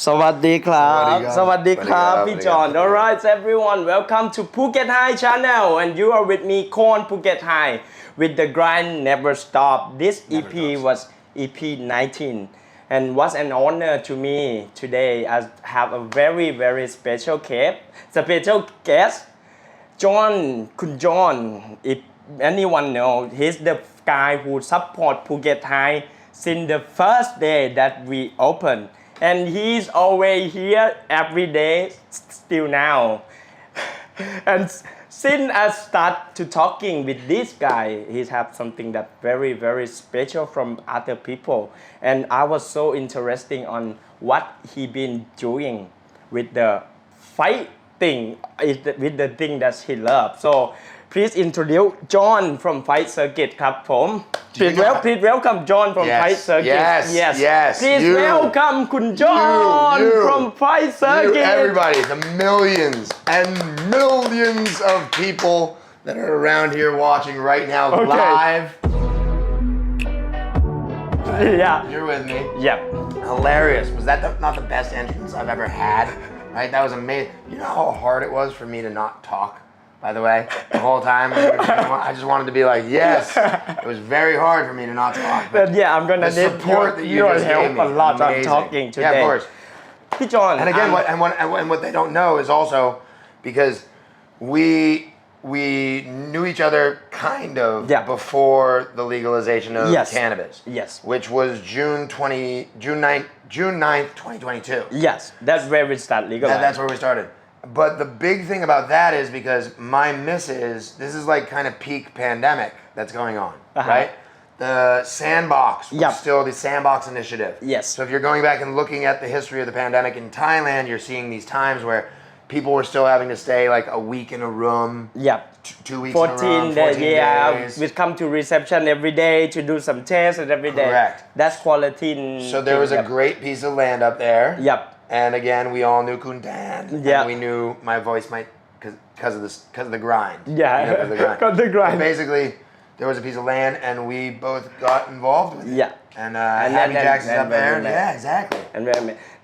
สวัสดีครับ สวัสดีครับพี่ John. Alright everyone, welcome to Phuket High channel and you are with me Korn Phuket High with the grind never stop. This EP was EP 19 and was an honor to me today. I have a very special guest, Kun John. If anyone know, he's the guy who support Phuket High since the first day that we opened. And he's always here every day still now. And since I start to talking with this guy, he have something that very special from other people. And I was so interesting on what he been doing with the fighting, with the thing that he loves. So please introduce John from Fight Circuit ครับผม Please welcome John from Fight Circuit. Yes. Please welcome คุณ John from Fight Circuit. Everybody, the millions and millions of people that are around here watching right now live. Yeah. You're with me. Yep. Hilarious. Was that not the best entrance I've ever had? Right? That was amazing. You know how hard it was for me to not talk? By the way, the whole time I just wanted to be like, yes. It was very hard for me to not talk. But yeah, I'm gonna need your help a lot on talking today. Yeah, of course.พี่ John. And again, what they don't know is also because we knew each other kind of before the legalization of cannabis. Yes. Which was June 9th, 2022. Yes, that's where we start legalizing. That's where we started. But the big thing about that is because my missus, this is like kind of peak pandemic that's going on, right? The sandbox was still the sandbox initiative. Yes. So if you're going back and looking at the history of the pandemic in Thailand, you're seeing these times where people were still having to stay like a week in a room. Yep. 2 weeks in a room, 14 days. We come to reception every day to do some tests and every day. Correct. That's quarantine. So there was a great piece of land up there. Yep. And again, we all knew Kuntan. Yeah. And we knew my voice might, because of the grind. Yeah, because of the grind. But basically, there was a piece of land, and we both got involved with it. Yeah. And Happy Jacks is up there. Yeah, exactly. And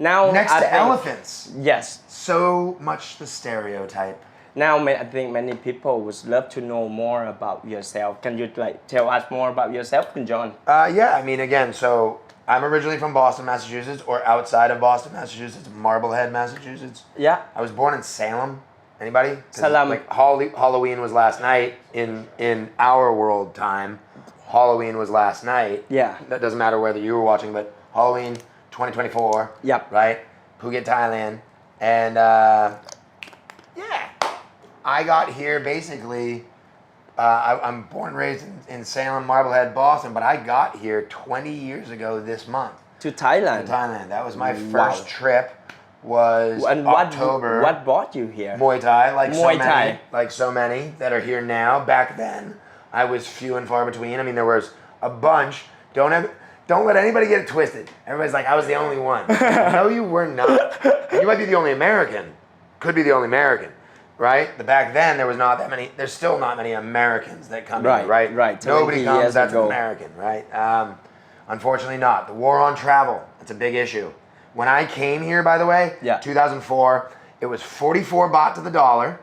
now next to elephants. Yes. So much the stereotype. Now I think many people would love to know more about yourself. Can you tell us more about yourself, Kun John? Yeah, I mean, again, so I'm originally from Boston, Massachusetts, or outside of Boston, Massachusetts, Marblehead, Massachusetts. Yeah. I was born in Salem. Anybody? Salem. Like Halloween was last night in our world time. Halloween was last night. Yeah. That doesn't matter whether you were watching, but Halloween 2024. Yep. Right? Phuket, Thailand. And I got here basically. I'm born and raised in Salem, Marblehead, Boston, but I got here 20 years ago this month. To Thailand? To Thailand. That was my first trip. Was October. What brought you here? Muay Thai, like so many that are here now. Back then, I was few and far between. I mean, there was a bunch. Don't let anybody get it twisted. Everybody's like, I was the only one. No, you were not. You might be the only American. Could be the only American. Right? But back then, there was not that many. There's still not many Americans that come here, right? Right. Nobody comes that's an American, right? Unfortunately, not. The war on travel. It's a big issue. When I came here, by the way, 2004, it was 44 baht to the dollar,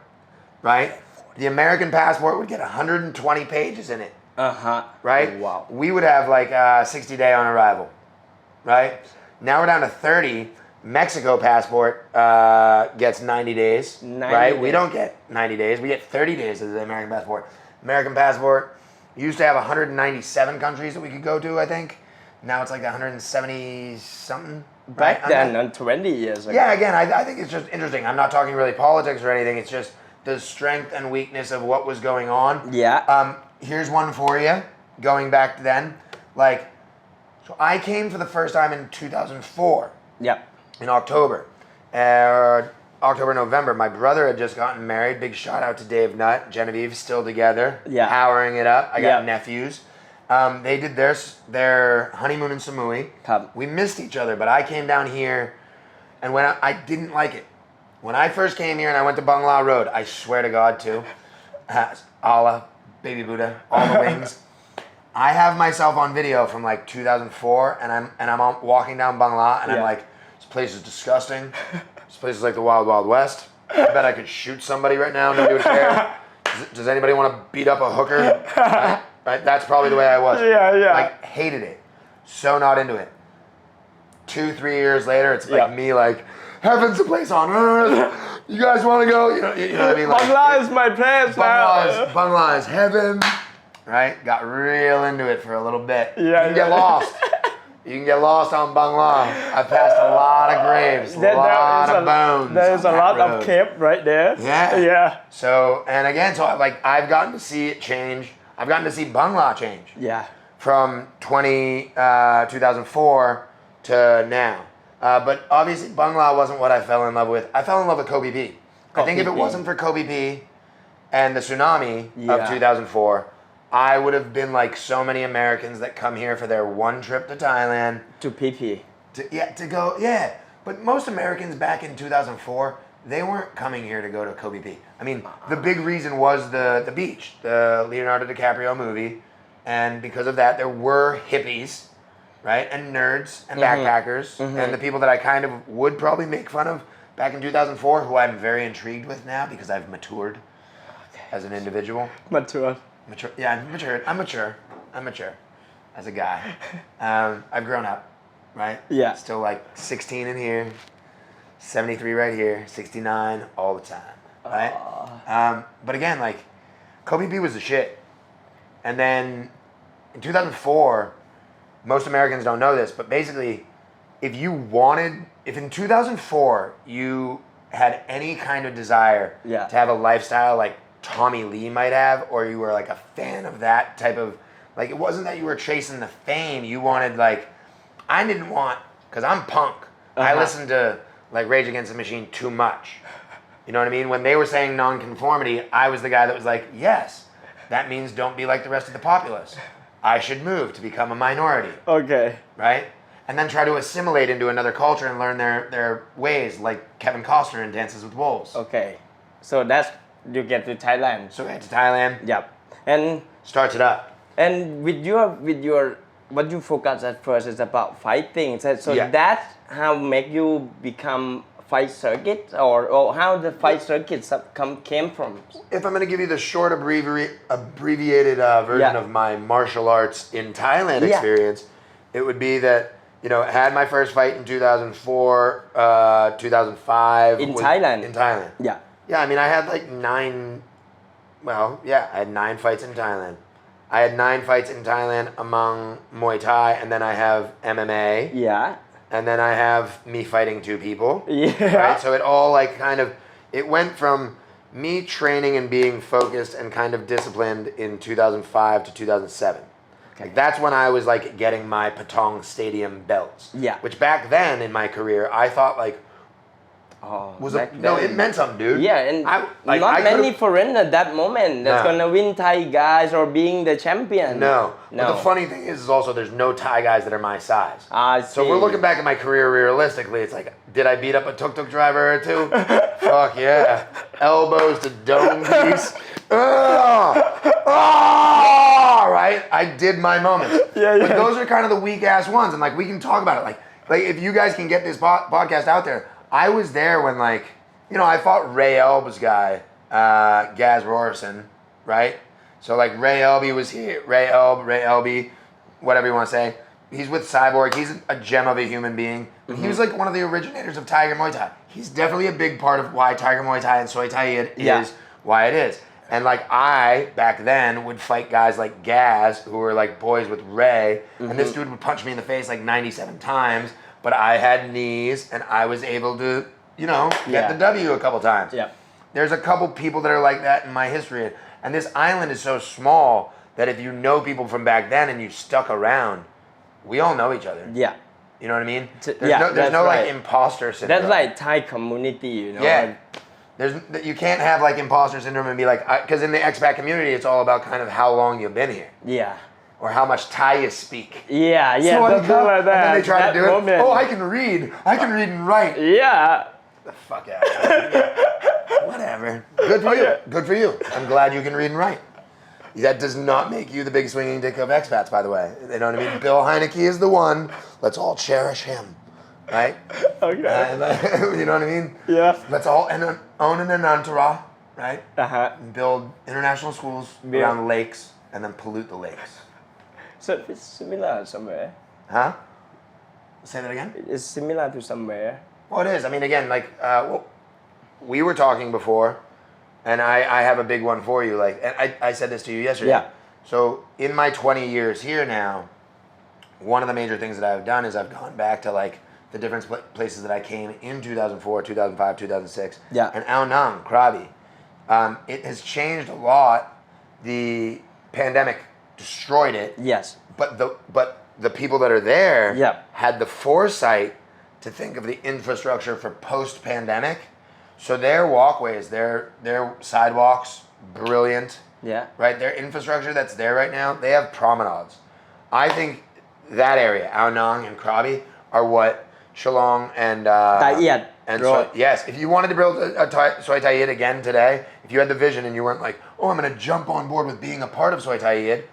right? The American passport would get 120 pages in it. Right? Wow. We would have like 60 day on arrival, right? Now we're down to 30. Mexico passport gets 90 days, right? We don't get 90 days. We get 30 days as the American passport. American passport used to have 197 countries that we could go to, I think. Now it's like 170 something. Back then, 20 years ago. Yeah, again, I think it's just interesting. I'm not talking really politics or anything. It's just the strength and weakness of what was going on. Yeah. Here's one for you, going back then. So I came for the first time in 2004. Yep. In October. November. My brother had just gotten married. Big shout out to Dave Nutt. Genevieve, still together. Yeah. Powering it up. I got nephews. They did their honeymoon in Samui. We missed each other, but I came down here, and when I didn't like it. When I first came here and I went to Bangla Road, I swear to God too, Allah, Baby Buddha, all the wings. I have myself on video from like 2004, and I'm walking down Bangla, and I'm like, place is disgusting. This place is like the Wild Wild West. I bet I could shoot somebody right now. Nobody would care. Does anybody want to beat up a hooker? Right? That's probably the way I was. Yeah. Like, hated it. So not into it. 2-3 years later, it's like me like, heaven's the place on earth. You guys want to go? You know what I mean? Like, Bangla is my place now. Bangla is heaven. Right? Got real into it for a little bit. Yeah, you can get lost. You can get lost on Bangla. I passed a lot of graves, a lot of bones. There's a lot of cave right there. Yeah. So, and again, I've gotten to see it change. I've gotten to see Bangla change. Yeah. From 2004 to now. But obviously Bangla wasn't what I fell in love with. I fell in love with Kobe P. I think if it wasn't for Kobe P and the tsunami of 2004, I would have been like so many Americans that come here for their one trip to Thailand. To PP. To go. But most Americans back in 2004, they weren't coming here to go to Kobe P. I mean, the big reason was the beach, the Leonardo DiCaprio movie. And because of that, there were hippies, right? And nerds and backpackers. And the people that I kind of would probably make fun of back in 2004, who I'm very intrigued with now because I've matured as an individual. Mature. Yeah, I'm matured. I'm mature as a guy. I've grown up, right? Yeah. Still like 16 in here, 73 right here, 69 all the time, right? But again, like, Kobe P was the shit. And then in 2004, most Americans don't know this, but basically, if in 2004 you had any kind of desire to have a lifestyle like Tommy Lee might have, or you were like a fan of that type of, like, it wasn't that you were chasing the fame, you wanted, like, I didn't want, because I'm punk, I listened to like Rage Against the Machine too much. You know what I mean? When they were saying nonconformity, I was the guy that was like, yes, that means don't be like the rest of the populace. I should move to become a minority. Okay. Right? And then try to assimilate into another culture and learn their ways, like Kevin Costner in Dances with Wolves. Okay. So that's, you get to Thailand. So we went to Thailand. Yep. And starts it up. And with your what you focus at first is about fighting. So that's how make you become fight circuit, or how the fight circuits came from? If I'm going to give you the short abbreviated version of my martial arts in Thailand experience, it would be that, you know, I had my first fight in 2004, 2005. In Thailand? In Thailand. Yeah. Yeah, I mean, I had like I had 9 fights in Thailand. I had 9 fights in Thailand among Muay Thai, and then I have MMA. Yeah. And then I have me fighting 2 people. Yeah. Right? So it all like kind of, it went from me training and being focused and kind of disciplined in 2005 to 2007. Okay. Like that's when I was like getting my Patong Stadium belts. Yeah. Which back then in my career, I thought like, it meant something, dude. Yeah, and not many foreigners at that moment that's gonna win Thai guys or being the champion. No. But the funny thing is also there's no Thai guys that are my size. I see. So if we're looking back at my career realistically, it's like, did I beat up a tuk-tuk driver or 2? Fuck yeah. Elbows to dome piece. Right? I did my moments. But those are kind of the weak ass ones, and like we can talk about it. Like if you guys can get this podcast out there, I was there when, like, you know, I fought Ray Elb's guy, Gaz Rorson, right? So, like, Ray Elby was here. Ray Elby, whatever you want to say. He's with Cyborg. He's a gem of a human being. Mm-hmm. He was, like, one of the originators of Tiger Muay Thai. He's definitely a big part of why Tiger Muay Thai and Soy Thai is why it is. And, like, I, back then, would fight guys like Gaz, who were, like, boys with Ray. Mm-hmm. And this dude would punch me in the face, like, 97 times. But I had knees, and I was able to, you know, get the W a couple times. Yeah. There's a couple people that are like that in my history. And this island is so small that if you know people from back then and you stuck around, we all know each other. Yeah. You know what I mean? There's no like imposter syndrome. That's like Thai community, you know? Yeah. You can't have like imposter syndrome and be like, because in the expat community, it's all about kind of how long you've been here. Yeah. Or how much Thai you speak. Yeah, so like that. And then they try to do it. Oh, I can read and write. Yeah. The fuck out of here. Whatever. Good for you. Good for you. I'm glad you can read and write. That does not make you the big swinging dick of expats, by the way. You know what I mean? Bill Heineke is the one. Let's all cherish him. right? Okay. You know what I mean? Yeah. Let's all own an entourage, right? Uh-huh. And build international schools around lakes and then pollute the lakes. So it's similar somewhere. Huh? Say that again? It's similar to somewhere. Well, it is. I mean, again, like, we were talking before, and I have a big one for you. Like, and I said this to you yesterday. Yeah. So in my 20 years here now, one of the major things that I've done is I've gone back to like the different places that I came in 2004, 2005, 2006. Yeah. And Ao Nang, Krabi. It has changed a lot. The pandemic destroyed it. Yes. But the people that are there Yeah. had the foresight to think of the infrastructure for post-pandemic. So their walkways, their sidewalks, brilliant. Yeah. Right? Their infrastructure that's there right now, they have promenades. I think that area, Ao Nang and Krabi, are what Shillong and Tai Yat road. yes, if you wanted to build a Soi Tai Yat again today, if you had the vision and you weren't like, oh, I'm going to jump on board with being a part of Soi Tai Yat,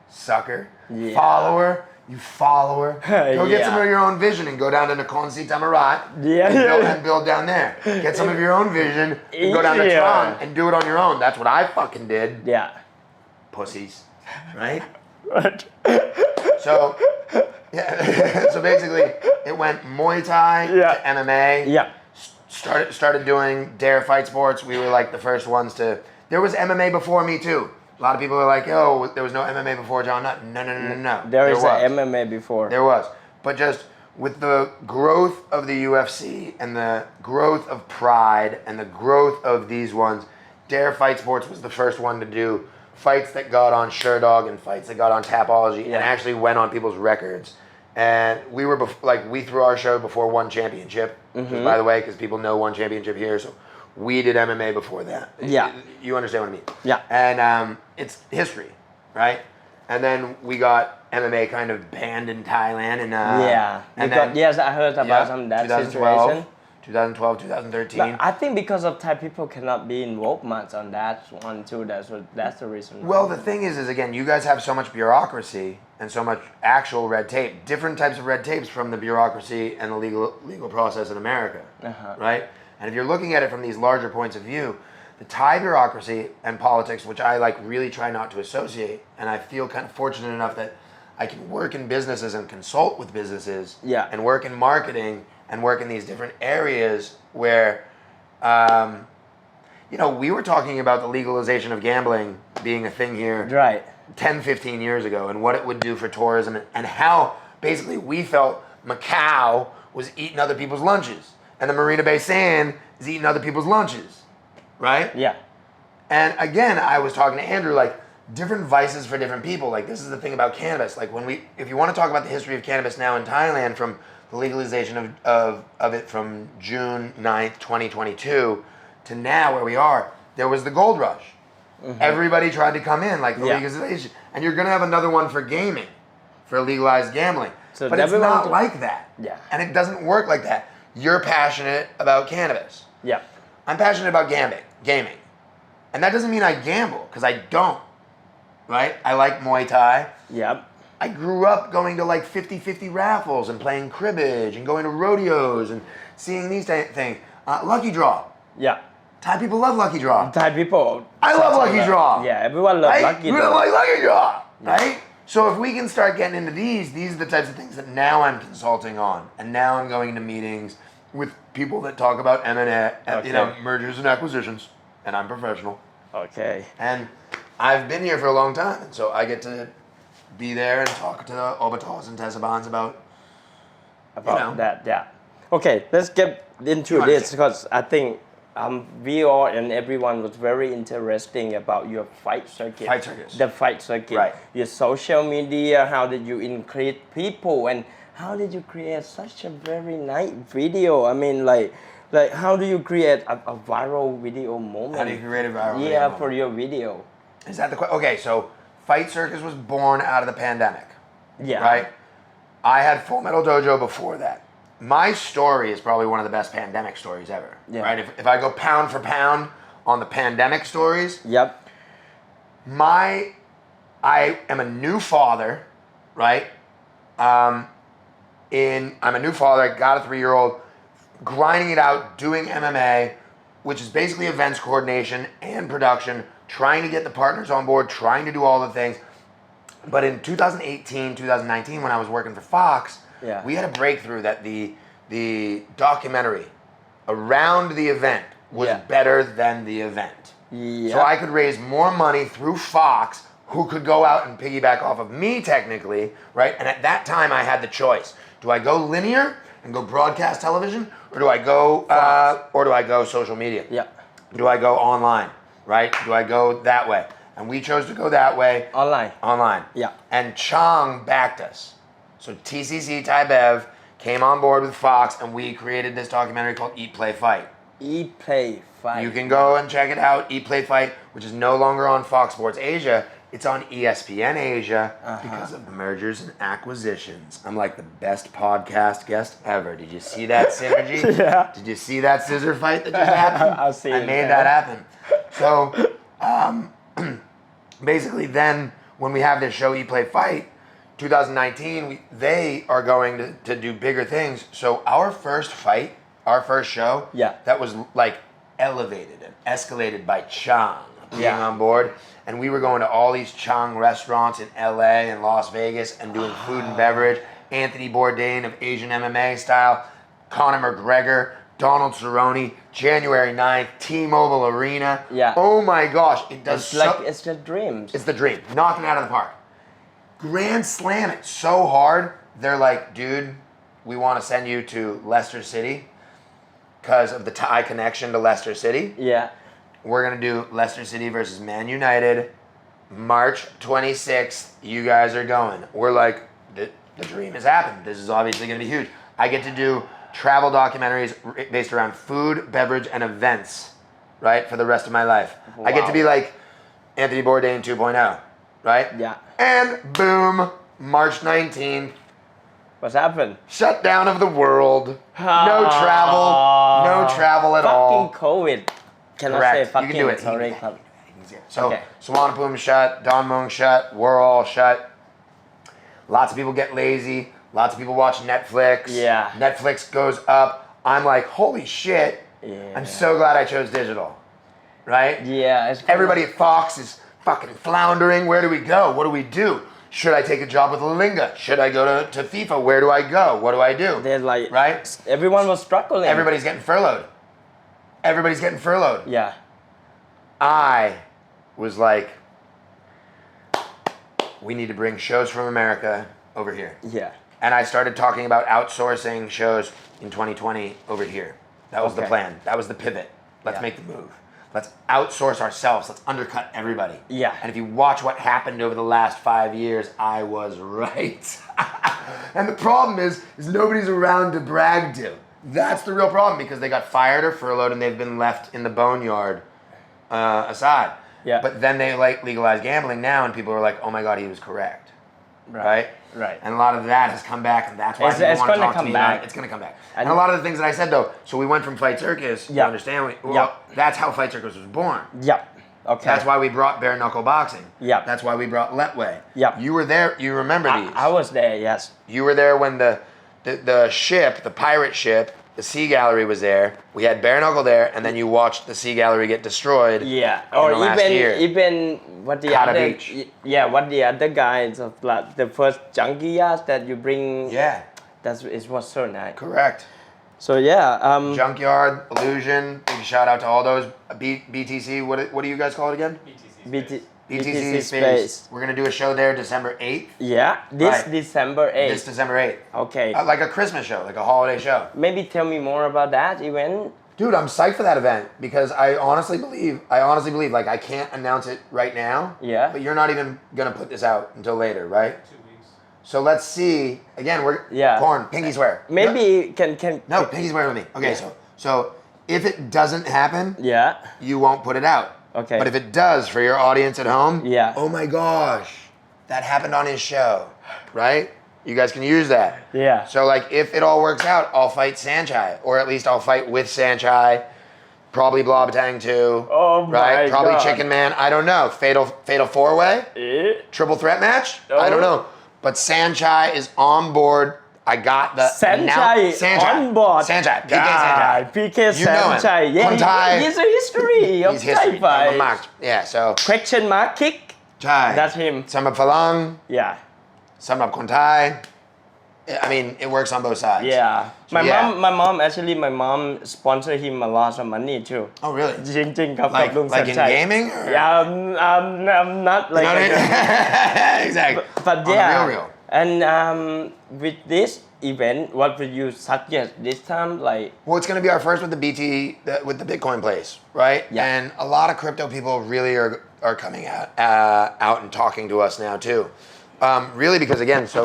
sucker, Yeah. follower, you follower, go get Yeah. some of your own vision and go down to Nakhon Si Thammarat and build down there. Get some of your own vision and go down to Yeah. Trang and do it on your own. That's what I fucking did. Yeah. Pussies, right? Right. So, yeah. So basically, it went Muay Thai to MMA. Yeah. Started doing dare fight sports. We were like the first ones to. There was MMA before me too. A lot of people are like, "Oh, there was no MMA before Jon Nutt." No. There is was. a MMA before. There was, but just with the growth of the UFC and the growth of Pride and the growth of these ones, dare fight sports was the first one to do fights that got on Sherdog and fights that got on Tapology and actually went on people's records. And we were we threw our show before One Championship, by the way, because people know One Championship here. So we did MMA before that. Yeah. You understand what I mean? Yeah. And it's history, right? And then we got MMA kind of banned in Thailand. And and then, yes, I heard about some that 2012, situation. 2012, 2013. But I think because of Thai people cannot be involved much on that one too. That's the reason. Well, the thing is again, you guys have so much bureaucracy and so much actual red tape, different types of red tapes from the bureaucracy and the legal process in America, right? And if you're looking at it from these larger points of view, the Thai bureaucracy and politics, which I like really try not to associate, and I feel kind of fortunate enough that I can work in businesses and consult with businesses, and work in marketing and work in these different areas where, we were talking about the legalization of gambling being a thing here, right, 10, 15 years ago, and what it would do for tourism, and how basically we felt Macau was eating other people's lunches, and the Marina Bay Sand is eating other people's lunches, right? Yeah. And again, I was talking to Andrew, like, different vices for different people. Like, this is the thing about cannabis. Like, if you want to talk about the history of cannabis now in Thailand, from the legalization of it from June 9th, 2022 to now where we are, there was the gold rush. Everybody tried to come in, like the legalization. And you're going to have another one for gaming, for legalized gambling. So but it's not like that. Yeah. And it doesn't work like that. You're passionate about cannabis. Yeah. I'm passionate about gaming. And that doesn't mean I gamble, because I don't. Right? I like Muay Thai. Yep. I grew up going to like 50-50 raffles and playing cribbage and going to rodeos and seeing these things. Lucky Draw. Yeah. Thai people love Lucky Draw. Thai people. I love Lucky Draw. Yeah, everyone loves right? Lucky You Draw. like Lucky Draw, right? So if we can start getting into these are the types of things that now I'm consulting on, and now I'm going to meetings with people that talk about M&A, mergers and acquisitions, and I'm professional. Okay. And I've been here for a long time, and so I get to be there and talk to Obatos and Tessabans about that. Yeah. Okay, let's get into this, because I think we all and everyone was very interesting about your fight circuit. Fight circus. The fight circuit. Right. Your social media, how did you increase people, and how did you create such a very nice video? I mean, like how do you create a viral video moment? How do you create a viral video Yeah, moment? for your video. Is that the question? Okay, so Fight Circus was born out of the pandemic. Yeah. Right? I had Full Metal Dojo before that. My story is probably one of the best pandemic stories ever. Yeah. Right? If I go pound for pound on the pandemic stories, Yep. I am a new father, right? I'm a new father. I got a 3-year-old, grinding it out, doing MMA, which is basically events coordination and production, trying to get the partners on board, trying to do all the things. But in 2018, 2019, when I was working for Fox, we had a breakthrough that the documentary around the event was better than the event. So I could raise more money through Fox, who could go out and piggyback off of me technically, right? And at that time I had the choice. Do I go linear and go broadcast television, or do I go social media? Do I go online, right? Do I go that way? And we chose to go that way. Online. And Chang backed us. So TCC Thai Bev came on board with Fox, and we created this documentary called Eat, Play, Fight. Eat, Play, Fight. You can go and check it out, Eat, Play, Fight, which is no longer on Fox Sports Asia. It's on ESPN Asia because of mergers and acquisitions. I'm like the best podcast guest ever. Did you see that synergy? Did you see that scissor fight that just happened? I made that happen. So basically then when we have this show Eat, Play, Fight, 2019, they are going to do bigger things. So our first fight, our first show, that was like elevated and escalated by Chang being on board. And we were going to all these Chang restaurants in LA and Las Vegas and doing food and beverage. Anthony Bourdain of Asian MMA style, Conor McGregor, Donald Cerrone, January 9th, T-Mobile Arena. Oh my gosh, it does it's the dreams. It's the dream, knocking it out of the park. Grand slam it so hard, they're like, dude, we want to send you to Leicester City because of the Thai connection to Leicester City. We're going to do Leicester City versus Man United, March 26th. You guys are going. We're like, the dream has happened. This is obviously going to be huge. I get to do travel documentaries based around food, beverage, and events, right, for the rest of my life. I get to be like Anthony Bourdain 2.0, right? And boom, March 19th. What's happened? Shutdown of the world. No travel at all. Fucking COVID. Cannot say fucking. You can do it. Sorry. So Suvarnabhumi shut, Don Mueang shut, we're all shut. Lots of people get lazy. Lots of people watch Netflix. Netflix goes up. I'm like, holy shit. I'm so glad I chose digital. Right? Everybody at Fox is fucking floundering. Where do we go? What do we do? Should I take a job with Linga? Should I go to FIFA? Where do I go? What do I do? They're like, right? Everyone was struggling. Everybody's getting furloughed. I was like, we need to bring shows from America over here. And I started talking about outsourcing shows in 2020 over here. That was the plan. That was the pivot. Let's make the move. Let's outsource ourselves. Let's undercut everybody. And if you watch what happened over the last 5 years, I was right. And the problem is nobody's around to brag to. That's the real problem, because they got fired or furloughed and they've been left in the boneyard aside. But then they like legalize gambling now, and people are like, oh my God, he was correct. Right? And a lot of that has come back, and that's why people want to talk to me about it. It's going to come back. And a lot of the things that I said, though, so we went from Fight Circus, you understand? That's how Fight Circus was born. That's why we brought bare-knuckle boxing. That's why we brought Letway. You were there. You remember these. I was there, yes. You were there when the ship, the pirate ship, the Sea Gallery was there. We had bare knuckle there, and then you watched the Sea Gallery get destroyed. Or even what the Kata other Beach. what the other guys of like the first junkyards that you bring. It was so nice. Correct. So Junkyard, Illusion. Big shout out to all those. BTC. What do you guys call it again? BTC Space. We're gonna do a show there December 8th. December 8th. This December 8th. Okay. Like a Christmas show, like a holiday show. Maybe tell me more about that event. Dude, I'm psyched for that event because I honestly believe, like I can't announce it right now. But you're not even gonna put this out until later, right? 2 weeks. So let's see. Again, we're Korn, pinky swear. Maybe can No, pinky swear with me. Okay, so if it doesn't happen, you won't put it out. Okay. But if it does for your audience at home, oh my gosh, that happened on his show, right? You guys can use that. So like if it all works out, I'll fight Sanchai, or at least I'll fight with Sanchai, probably Blobatang too. Oh my God. Probably Chicken Man. I don't know. Fatal 4-way? Triple threat match? I don't know. But Sanchai is on board. I got the Sanchai on board. Sanchai, PK God, Sanchai. PK You know him. Sanchai. Yeah, Kon Thai. he's a history of He's Thai history. fight. Yeah, so Question mark kick. Chai. That's him. สำหรับฝรั่ง Yeah. สำหรับคนไทย I mean, it works on both sides. Yeah. So, My yeah. mom actually my mom sponsored him a lot of money too. Oh, really? จริงๆครับกับ Like, ลุง like in สัญชัย gaming? Or? Yeah, I'm not like You know what I mean? Exactly. but On yeah. the real. And with this event, what would you suggest this time? Like, Well, it's going to be our first with the with the Bitcoin place, right? Yeah. And a lot of crypto people really are coming out and talking to us now too. Really because again, so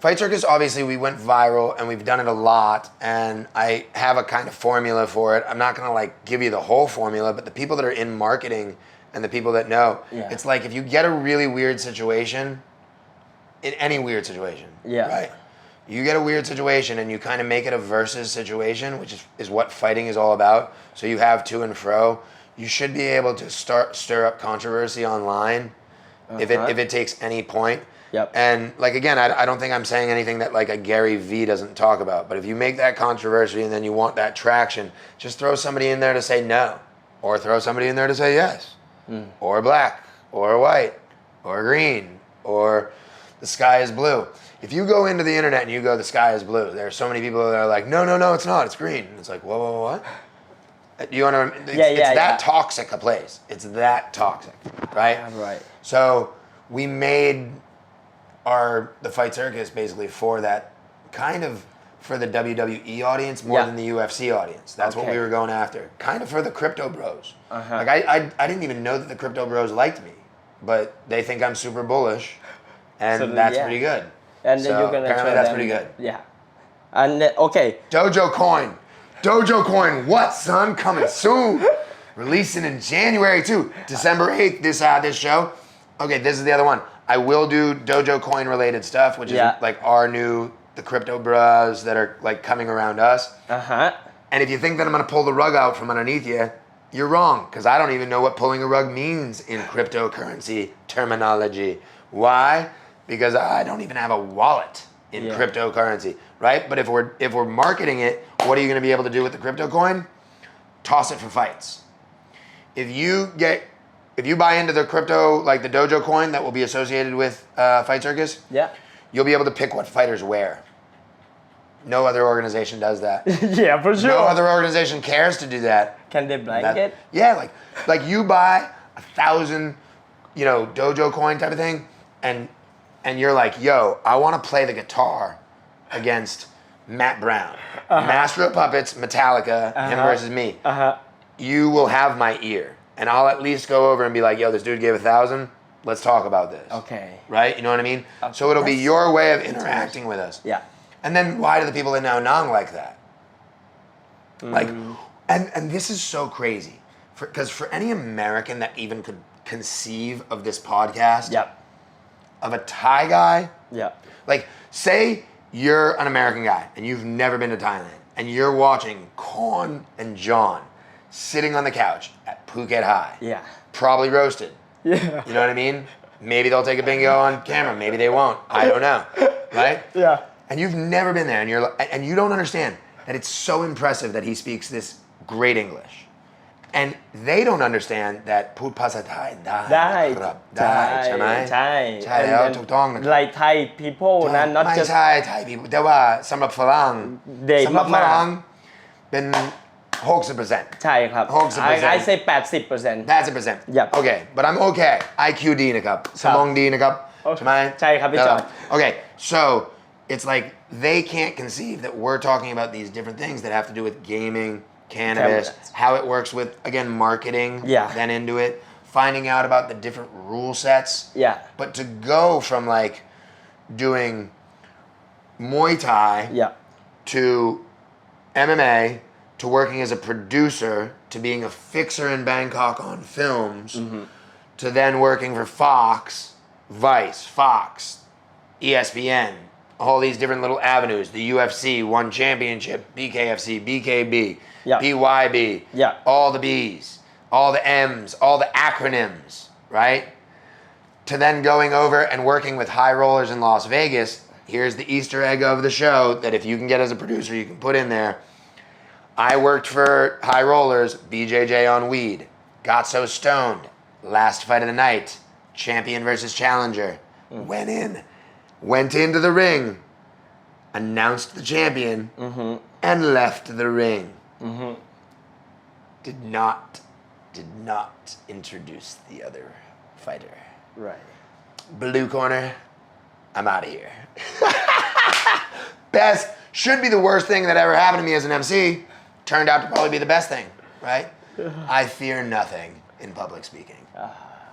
Fight Circus, obviously we went viral and we've done it a lot, and I have a kind of formula for it. I'm not going to like give you the whole formula, but the people that are in marketing and the people that know, it's like if you get a really weird situation, in any weird situation, right? You get a weird situation and you kind of make it a versus situation, which is what fighting is all about. So you have to and fro. You should be able to stir up controversy online if it takes any point. Yep. And like again, I don't think I'm saying anything that like a Gary V doesn't talk about. But if you make that controversy and then you want that traction, just throw somebody in there to say no, or throw somebody in there to say yes, or black, or white, or green, or the sky is blue. If you go into the internet and you go, the sky is blue, there are so many people that are like, no, it's not, it's green. And it's like, whoa, what? You want to? It's that toxic a place. It's that toxic, right? Right. So we made the Fight Circus basically for that kind of for the WWE audience more than the UFC audience. That's what we were going after. Kind of for the crypto bros. Like I didn't even know that the crypto bros liked me, but they think I'm super bullish, and so that's pretty good. And then you're gonna apparently that's pretty good. Yeah. And okay. Dojo Coin. What, son? Coming soon. Releasing in January too. December 8th. This show. Okay, this is the other one. I will do Dojo Coin related stuff, which is like the crypto bras that are like coming around us. And if you think that I'm gonna pull the rug out from underneath you, you're wrong, because I don't even know what pulling a rug means in cryptocurrency terminology. Why? Because I don't even have a wallet in cryptocurrency, right? But if we're marketing it, what are you gonna be able to do with the crypto coin? Toss it for fights. If you buy into the crypto, like the Dojo coin that will be associated with Fight Circus, you'll be able to pick what fighters wear. No other organization does that. Yeah, for sure. No other organization cares to do that. Can they blanket? Yeah, like you buy 1,000, Dojo coin type of thing, and you're like, yo, I want to play the guitar against Matt Brown, Master of Puppets, Metallica, him versus me. You will have my ear. And I'll at least go over and be like, yo, this dude gave 1,000. Let's talk about this. Okay. Right? You know what I mean? So it'll be your way of interacting with us. Yeah. And then why do the people in Now Nong like that? Like, and this is so crazy. Because for any American that even could conceive of this podcast, of a Thai guy, like say you're an American guy and you've never been to Thailand and you're watching Korn and Jon sitting on the couch at Phuket High. Probably roasted. You know what I mean? Maybe they'll take a bingo on camera. Maybe they won't. I don't know. Right? And you've never been there, and you don't understand that it's so impressive that he speaks this great English. And they don't understand that พูดภาษาไทยได้ใช่ไหมใช่แล้วถูกต้องนะครับ Like Thai people นะ not ไม่ just ใช่ Thai people แต่ว่าสำหรับฝรั่งเป็น 60%. ใช่ครับ 60%. I say 80%. That's a percent. Okay, but I'm okay. IQ ดีนะครับสมองดีนะครับใช่ไหม ใช่ครับพี่จอห์น Okay, so it's like they can't conceive that we're talking about these different things that have to do with gaming, cannabis, how it works with, again, marketing, then into it, finding out about the different rule sets. But to go from like doing Muay Thai to MMA to working as a producer to being a fixer in Bangkok on films to then working for Fox, Vice, Fox, ESPN, all these different little avenues, the UFC, One Championship, BKFC, BKB, PYB, all the Bs, all the M's, all the acronyms, right? To then going over and working with high rollers in Las Vegas here's the Easter egg of the show that if you can get as a producer, you can put in there. I worked for High Rollers, BJJ on weed, got so stoned, last fight of the night, champion versus challenger, went into the ring, announced the champion, and left the ring. Did not introduce the other fighter. Right. Blue corner, I'm out of here. Should be the worst thing that ever happened to me as an MC. Turned out to probably be the best thing, right? I fear nothing in public speaking.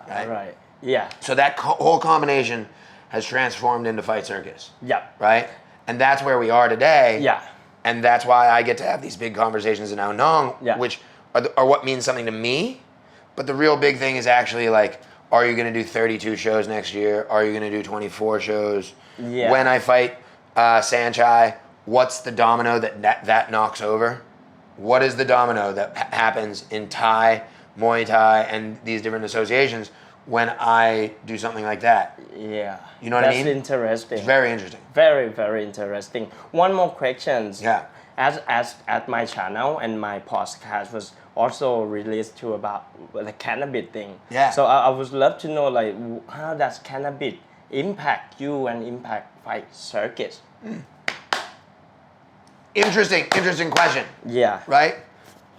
Right? Right. Yeah. So that whole combination has transformed into Fight Circus. Yep. Right? And that's where we are today. Yeah. And that's why I get to have these big conversations in Ao Nong, Yeah. which are what means something to me. But the real big thing is actually like, are you going to do 32 shows next year? Are you going to do 24 shows? Yeah. When I fight Sanchai, what's the domino that knocks over? What is the domino that happens in Thai, Muay Thai, and these different associations when I do something like that? Yeah. You know what I mean? That's interesting. It's very interesting. Very, very interesting. One more question. Yeah. As at my channel and my podcast was also released to about the cannabis thing. Yeah. So I would love to know like how does cannabis impact you and impact Fight Circus? Interesting question. Yeah. Right?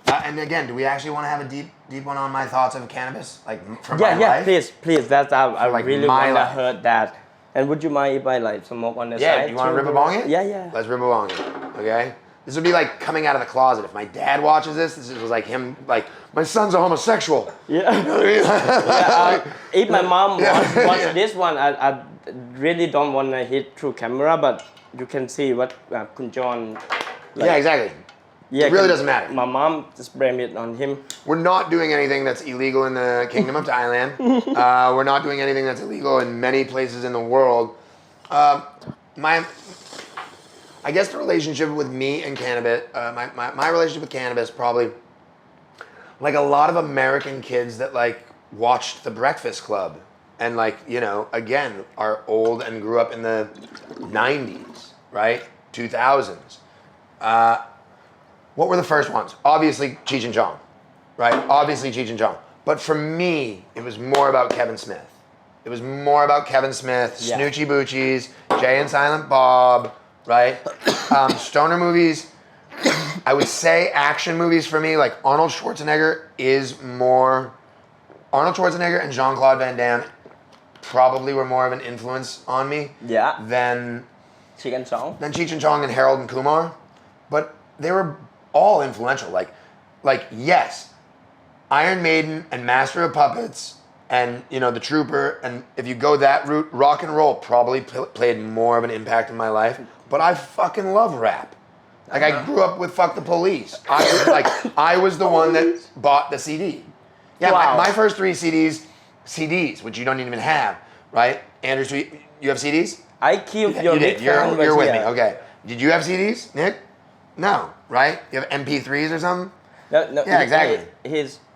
And again, do we actually want to have a deep one on my thoughts of cannabis, like from Yeah, my yeah. life? Please. That's I like really my wanna life. hear that. And would you mind if I like smoke on the Yeah, side? you want to too? rip a bong it? Yeah. Let's rip a bong it. Okay. This would be like coming out of the closet. If my dad watches this was like him, like my son's a homosexual. Yeah. You know what I mean? If my mom Yeah. watch this one, I really don't want to hit through camera, but you can see what Kun Jon. Yeah, exactly. Yeah, It really doesn't matter. My mom just blame it on him. We're not doing anything that's illegal in the Kingdom of Thailand. We're not doing anything that's illegal in many places in the world. I guess the relationship with me and cannabis, my relationship with cannabis probably, like a lot of American kids that like watched The Breakfast Club and like, you know, again, are old and grew up in the 90s, right? 2000s. What were the first ones? Obviously Cheech and Chong, right? Obviously Cheech and Chong. But for me, it was more about Kevin Smith. It was more about Kevin Smith, Yeah. Snoochie Boochies, Jay and Silent Bob, right? Stoner movies. I would say action movies for me, like Arnold Schwarzenegger and Jean-Claude Van Damme probably were more of an influence on me Yeah. than Chicken song. Cheech and Chong and Harold and Kumar. But they were all influential. Like yes, Iron Maiden and Master of Puppets and, you know, The Trooper, and if you go that route, rock and roll probably played more of an impact in my life. But I fucking love rap. Like I grew up with Fuck the Police. I was the one that bought the CD. Yeah, Wow. my first 3 CDs, which you don't even have, right? Andrew Sweet, you have CDs? I killed your You big did. fan You're with here. me. Okay. Did you have CDs, Nick? No, right? You have MP3s or something? No, Yeah, exactly.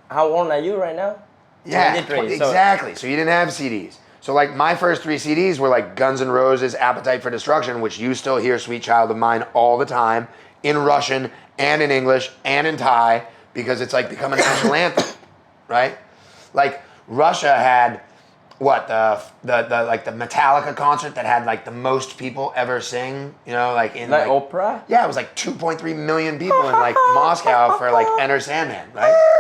How old are you right now? Yeah, 23, so- exactly. So you didn't have CDs. So like my first 3 CDs were like Guns N' Roses, Appetite for Destruction, which you still hear Sweet Child of Mine all the time in Russian and in English and in Thai because it's like become a national anthem, right? Like Russia had what the Metallica concert that had like the most people ever sing, you know, like in Like opera? Yeah, it was like 2.3 million people in like Moscow for like Enter Sandman, right?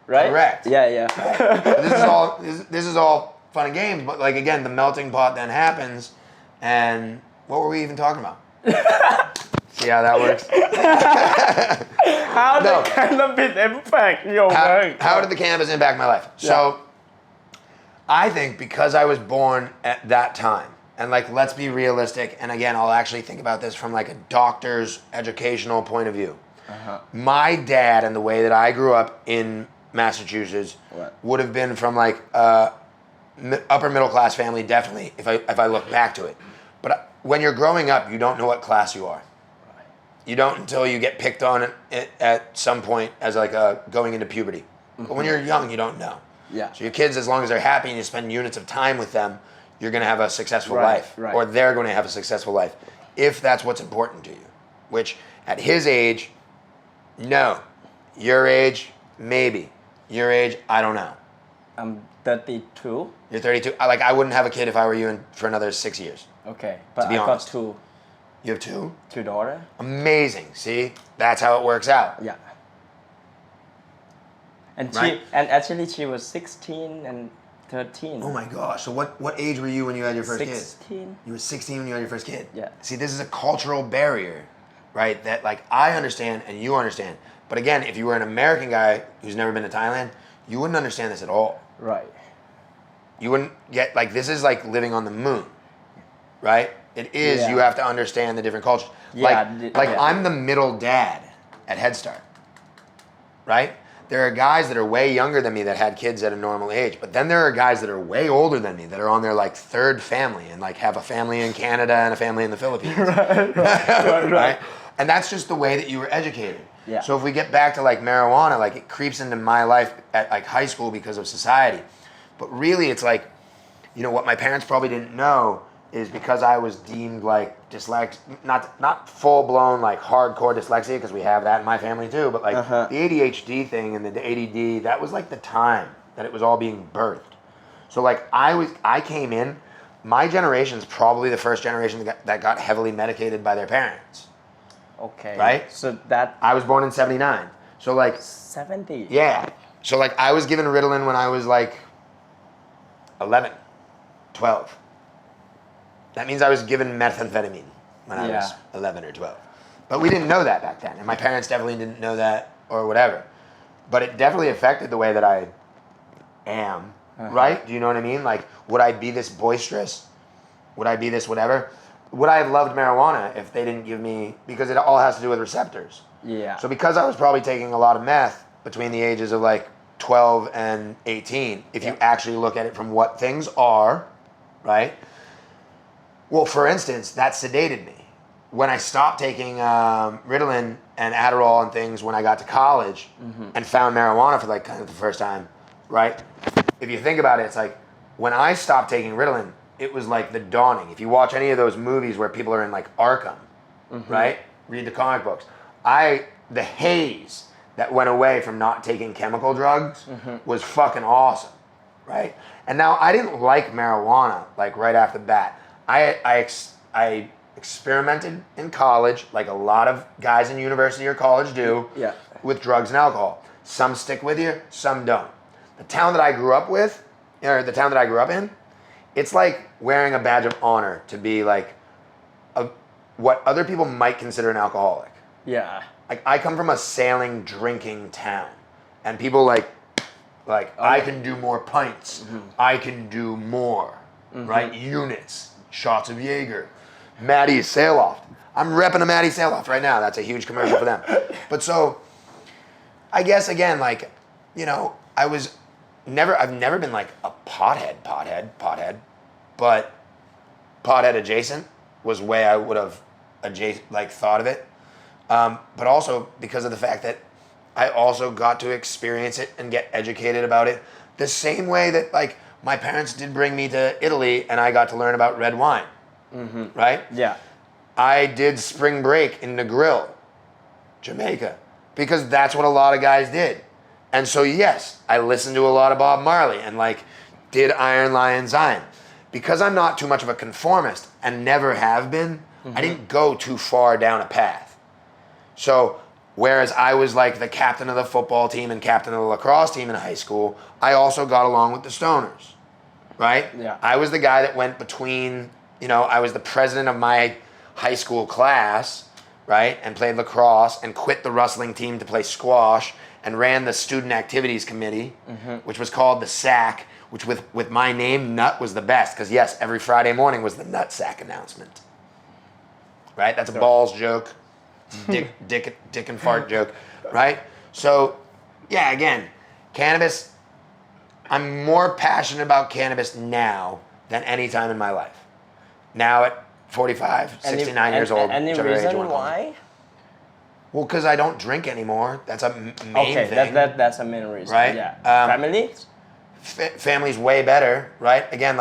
Right? Correct. Yeah. This is all fun and games, but like again, the melting pot then happens, and what were we even talking about? See how that works? How did cannabis impact your life? How did the cannabis impact my life? So, I think because I was born at that time, and like let's be realistic, and again, I'll actually think about this from like a doctor's educational point of view. My dad and the way that I grew up in Massachusetts would have been from like upper middle class family, definitely, if I look back to it. But when you're growing up, you don't know what class you are. You don't until you get picked on at some point as like going into puberty. But when you're young, you don't know. Yeah. So your kids, as long as they're happy and you spend units of time with them, you're going to have a successful Right, life, right. or they're going to have a successful life, if that's what's important to you. Which, at his age, no. Your age, maybe. Your age, I don't know. I'm 32. You're 32. I wouldn't have a kid if I were you for another 6 years. Okay, but be I got honest. two You have two? daughters. Amazing. See? That's how it works out. Yeah. And Right. actually she was 16 and 13. Oh my gosh. So what age were you when you had your first kid? 16. You were 16 when you had your first kid? Yeah. See, this is a cultural barrier, right? That I understand and you understand. But again, if you were an American guy who's never been to Thailand, you wouldn't understand this at all. Right. You wouldn't get, this is like living on the moon, right? It is, Yeah. you have to understand the different cultures. Yeah, yeah. I'm the middle dad at Head Start, right? There are guys that are way younger than me that had kids at a normal age, but then there are guys that are way older than me that are on their third family and have a family in Canada and a family in the Philippines. Right? And that's just the way that you were educated. Yeah. So if we get back to marijuana, it creeps into my life at high school because of society. But really it's what my parents probably didn't know is because I was deemed dyslexic, not full blown hardcore dyslexia, because we have that in my family too, but the ADHD thing and the ADD, that was the time that it was all being birthed. So I came in, my generation's probably the first generation that got heavily medicated by their parents. Okay. Right? So that I was born in 79. So 70. yeah. So I was given Ritalin when I was 11, 12. That means I was given methamphetamine when I was 11 or 12. But we didn't know that back then. And my parents definitely didn't know that or whatever. But it definitely affected the way that I am, right? Do you know what I mean? Would I be this boisterous? Would I be this whatever? Would I have loved marijuana if they didn't give me, because it all has to do with receptors. Yeah. So because I was probably taking a lot of meth between the ages of 12 and 18, if you actually look at it from what things are, right? Well, for instance, that sedated me. When I stopped taking Ritalin and Adderall and things when I got to college and found marijuana for kind of the first time, right? If you think about it, it's when I stopped taking Ritalin, it was the dawning. If you watch any of those movies where people are in Arkham, right? Read the comic books. The haze that went away from not taking chemical drugs was fucking awesome, right? And now I didn't like marijuana right after the bat. I experimented in college, like a lot of guys in university or college do, with drugs and alcohol. Some stick with you, some don't. The town that I grew up with, or the town that I grew up in, it's like wearing a badge of honor to be what other people might consider an alcoholic. Yeah. I come from a sailing, drinking town, and people I can do more pints. I can do more, right? Units. Shots of Jaeger, Maddie's Sail-Off. I'm repping a Maddie's Sail-Off right now. That's a huge commercial for them. But so, I guess again, I've never been a pothead, but pothead adjacent was way I would have thought of it. But also because of the fact that I also got to experience it and get educated about it the same way that my parents did bring me to Italy and I got to learn about red wine, right? Yeah. I did spring break in Negril, Jamaica, because that's what a lot of guys did. And so, yes, I listened to a lot of Bob Marley and did Iron Lion Zion. Because I'm not too much of a conformist and never have been, I didn't go too far down a path. So, whereas I was the captain of the football team and captain of the lacrosse team in high school, I also got along with the stoners, right? Yeah. I was the guy that went between, I was the president of my high school class, right? And played lacrosse and quit the wrestling team to play squash and ran the student activities committee, which was called the SAC, which with my name, Nut, was the best. Because yes, every Friday morning was the Nut Sack announcement, right? That's a balls joke. Dick and fart joke, right? So, yeah, again, cannabis, I'm more passionate about cannabis now than any time in my life. Now at 45, 69 years old. Any whichever age you reason wanna call it. why? Well, because I don't drink anymore. That's a main Okay, thing. that's a main reason. Right? Yeah. Family? Family's way better, right? Again,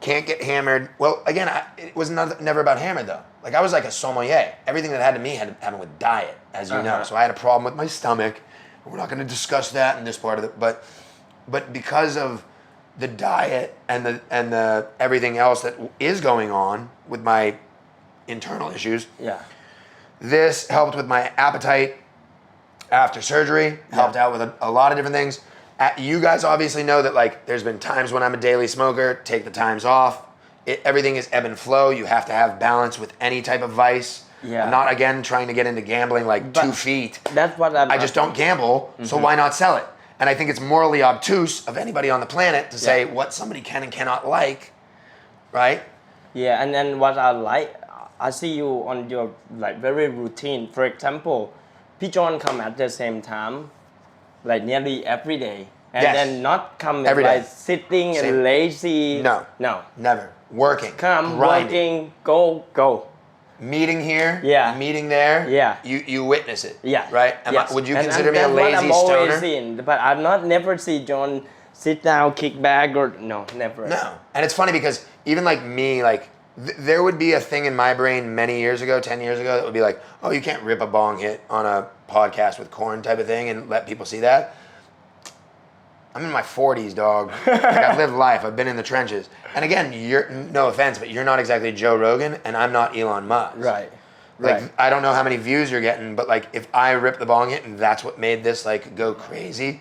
can't get hammered. Well, again, it was never about hammered though. Like I was like a sommelier. Everything that happened to me had to happen with diet, as you know. So I had a problem with my stomach. We're not going to discuss that in this part of it, but because of the diet and the everything else that is going on with my internal issues. Yeah. This helped with my appetite after surgery, helped out with a lot of different things. You guys obviously know that like there's been times when I'm a daily smoker, take the times off. Everything is ebb and flow. You have to have balance with any type of vice. Yeah. I'm not again trying to get into gambling like But 2 feet. That's what I just don't gamble, so why not sell it? And I think it's morally obtuse of anybody on the planet to say what somebody can and cannot like, right? Yeah, and then what I like, I see you on your like very routine. For example, John come at the same time, like nearly every day, and then not come every like day. sitting Same. and lazy. No, never. Working, Come, grinding. working, go. Meeting here, Yeah. meeting there, Yeah. You witness it, Yeah. right? Yes. Would you And consider me a that's what lazy I'm always stoner? seen, but I've not never see John sit down, kick back, or no, never. No, and it's funny because even like me, like there would be a thing in my brain many years ago, 10 years ago, that would be like, oh, you can't rip a bong hit on a podcast with Korn type of thing and let people see that. I'm in my 40s, dog. Like, I've lived life. I've been in the trenches. And again, you're no offense, but you're not exactly Joe Rogan, and I'm not Elon Musk. Right. Like Right. I don't know how many views you're getting, but like if I rip the bong hit and that's what made this like go crazy,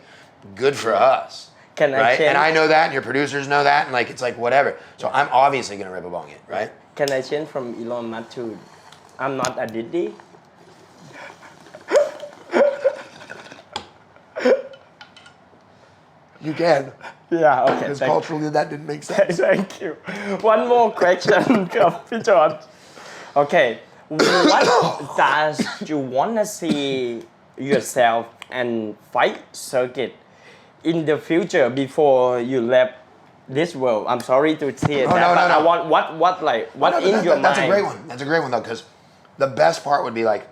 good for us. Can I right? change? And I know that, and your producers know that, and like it's like whatever. So I'm obviously gonna rip a bong hit, right? Can I change from Elon Musk to I'm not a Diddy? You can. Yeah, okay. Because culturally that didn't make sense. Thank you. One more question, John. Okay, what does you want to see yourself and Fight Circuit in the future before you left this world? I'm sorry to say that, no, but no. I want what in your mind? That's a great one. That's a great one though, because the best part would be like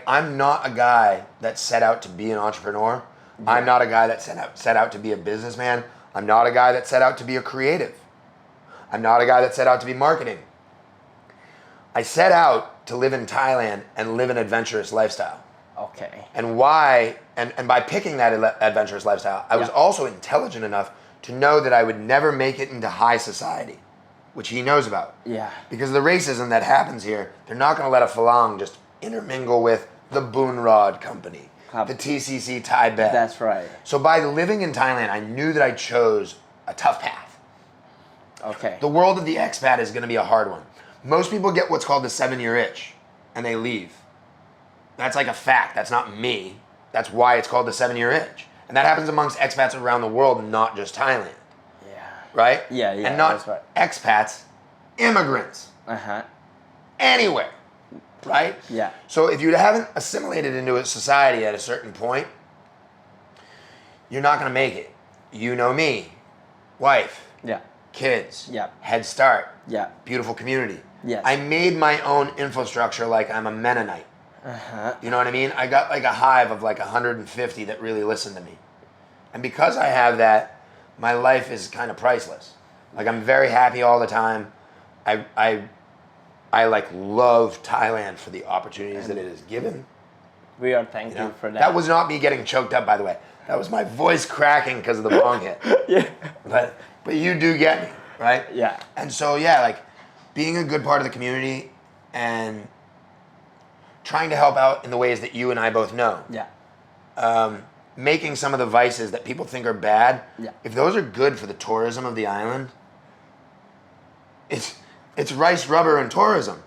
I'm not a guy that set out to be an entrepreneur. Yeah. I'm not a guy that set out to be a businessman. I'm not a guy that set out to be a creative. I'm not a guy that set out to be marketing. I set out to live in Thailand and live an adventurous lifestyle. Okay. And why, and by picking that adventurous lifestyle, I was also intelligent enough to know that I would never make it into high society, which he knows about. Yeah. Because the racism that happens here, they're not going to let a Falang just intermingle with the Boon Rod Company, the TCC Thai Bet. That's right. So by living in Thailand, I knew that I chose a tough path. Okay. The world of the expat is going to be a hard one. Most people get what's called the 7-year itch, and they leave. That's like a fact. That's not me. That's why it's called the 7-year itch. And that happens amongst expats around the world, not just Thailand. Yeah. Right? Yeah, And not that's right. expats, immigrants. Uh-huh. Anywhere. Right? Yeah. So if you haven't assimilated into a society at a certain point, you're not going to make it. You know me. Wife. Yeah. Kids. Yeah. Head start. Yeah. Beautiful community. Yes. I made my own infrastructure like I'm a Mennonite. Uh-huh. You know what I mean? I got like a hive of like 150 that really listen to me. And because I have that, my life is kind of priceless. Like I'm very happy all the time. I like love Thailand for the opportunities that it has given. We are thankful for that. That was not me getting choked up, by the way. That was my voice cracking because of the bong hit. Yeah. But you do get me, right? Yeah. And so yeah, like being a good part of the community and trying to help out in the ways that you and I both know. Yeah. Making some of the vices that people think are bad. Yeah. If those are good for the tourism of the island, it's rice, rubber, and tourism.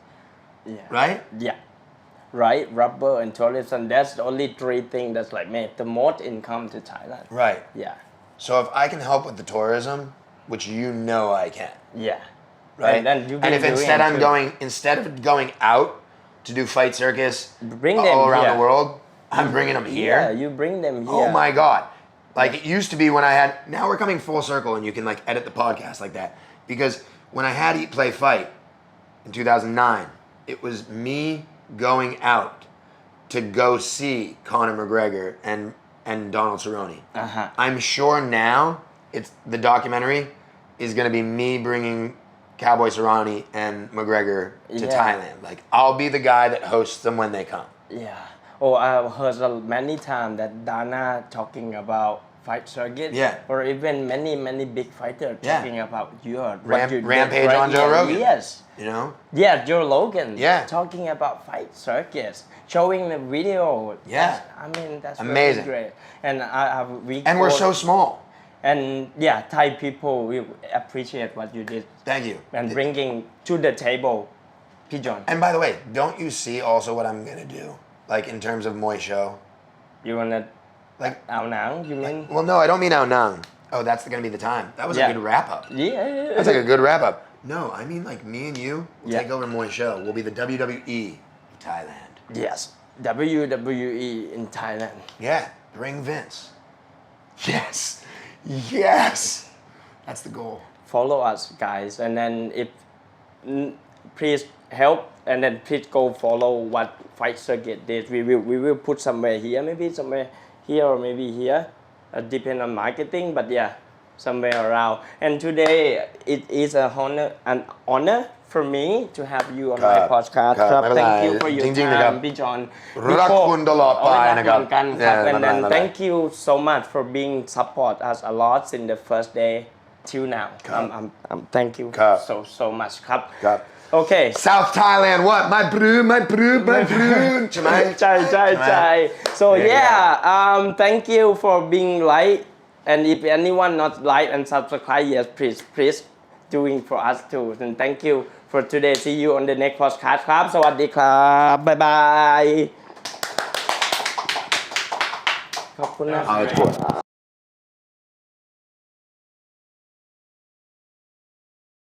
Yeah. Right? Yeah. Right, rubber and tourism. That's the only three things that's like made the most income to Thailand. Right. Yeah. So if I can help with the tourism, which you know I can. Yeah. Right. And then you and if instead of going out to do Fight Circus bring them all around here. the world, I'm bringing them here. Yeah, you bring them here. Oh my God. Like it used to be when I had, now we're coming full circle and you can like edit the podcast like that. Because when I had Eat, Play, Fight in 2009, it was me going out to go see Conor McGregor and Donald Cerrone. Uh-huh. I'm sure now it's the documentary is going to be me bringing Cowboy Cerrone and McGregor to Thailand. Like, I'll be the guy that hosts them when they come. Yeah. Oh, I've heard many times that Dana talking about Fight Circuit. Yeah. Or even many big fighters talking about your Rampage on Joe Rogan. Yes. You know? Yeah, Joe Rogan. Yeah. Talking about Fight Circus, showing the video. Yeah. I mean, that's amazing. Really great. And And we're so small. And yeah, Thai people will appreciate what you did. Thank you. And bringing to the table, Pijon. And by the way, don't you see also what I'm going to do? Like, in terms of Muay Show? You wanna Like, Ao Nang, you mean? well, no, I don't mean Ao Nang. Oh, that's going to be the time. That was a good wrap up. Yeah. That's like a good wrap up. No, I mean like me and you will Yeah. take over Muay Show. We'll be the WWE of Thailand. Yes. WWE in Thailand. Yeah, bring Vince. Yes. Yes. That's the goal. Follow us, guys, and then if please help, and then please go follow what Fight Circuit did. We will put somewhere here, maybe somewhere here or maybe here. Depend on marketing, but yeah, somewhere around. And today it is an honor for me to have you on my podcast. ครับ Thank you for your จริงๆนะครับ time พี่จอน รักคุณตลอดไปนะครับ รักเหมือนกันครับ Yeah, and then บ๊ายบาย thank you so much for being support us a lot since the first day till now. Thank you ครับ so much ครับ ครับ Okay. South Thailand what my brew ใช่ไหม ใช่ so thank you for being like, and if anyone not like and subscribe, yes, please doing for us too, and thank you for today. See you on the next podcast ครับสวัสดีครับบ๊ายบายขอบคุณนะครับ